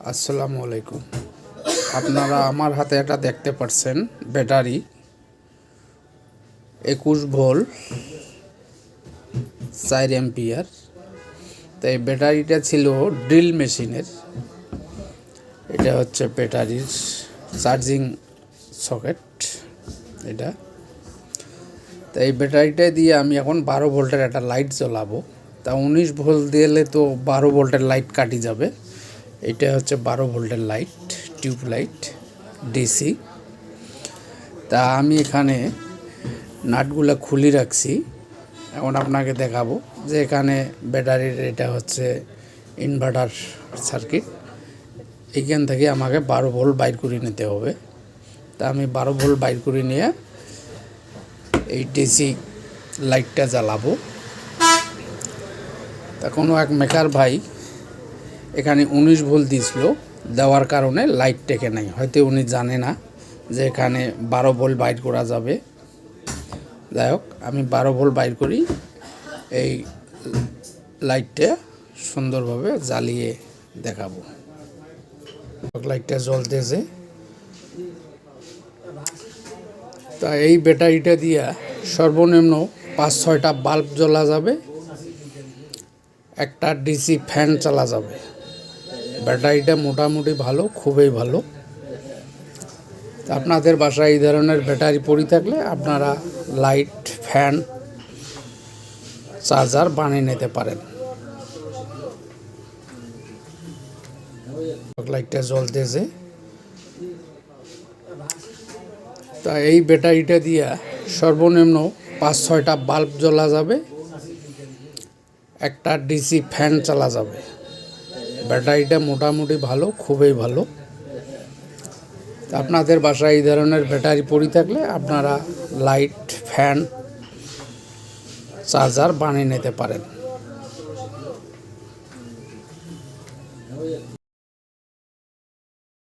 আসসালামু আলাইকুম। আপনারা আমার হাতে এটা দেখতে পাচ্ছেন ব্যাটারি 21 ভোল্ট 4 এম্পিয়ার। তো এই ব্যাটারিটা ছিল ড্রিল মেশিনের। এটা হচ্ছে ব্যাটারির চার্জিং সকেট এটা। তো এই ব্যাটারিটা দিয়ে আমি এখন 12 ভোল্টের একটা লাইট জ্বালাবো। তা 19 ভোল্ট দিলে তো 12 ভোল্টের লাইট কাটি যাবে। এটা হচ্ছে 12 ভোল্টের লাইট, টিউব লাইট ডিসি। তা আমি এখানে নাটগুলো খুলে রাখছি। এখন আপনাকে দেখাবো যে এখানে ব্যাটারির এটা হচ্ছে ইনভার্টার সার্কিট। এইখান থেকে আমাকে 12 ভোল্ট বাইর করে নিতে হবে। তা আমি 12 ভোল্ট বাইর করে নিয়ে এই ডিসি লাইটটা জ্বালাবো। তা কোনো এক মেকার ভাই এখানে 19 ভোল্ট দিছিল, দেওয়ার কারণে লাইট টেকে নাই। হয়তো উনি জানে না যে এখানে 12 ভোল্ট বাইর করা যাবে। যাই হোক, আমি 12 ভোল্ট বাইর করি, এই লাইটটা সুন্দরভাবে জ্বালিয়ে দেখাবো। লাইটটা জ্বলতেছে। তা এই ব্যাটারিটা দিয়া সর্বনিম্ন 5-6টা বাল্ব জ্বলা যাবে, একটা ডিসি ফ্যান চালা যাবে। ব্যাটারিটা মোটামুটি ভালো, খুবই ভালো। আপনাদের বাসায় এই ধরনের ব্যাটারি পড়ে থাকলে আপনারা লাইট, ফ্যান, চার্জার বানিয়ে নিতে পারেন। লাইটটা জ্বলতেছে। তা এই ব্যাটারিটা দিয়া সর্বনিম্ন 5-6টা বাল্ব জ্বলা যাবে, একটা ডিসি ফ্যান চালা যাবে। ব্যাটারিটা মোটামুটি ভালো, খুবই ভালো। আপনাদের বাসায় এই ধরনের ব্যাটারি পড়ে থাকলে আপনারা লাইট, ফ্যান, চার্জার বানিয়ে নিতে পারেন।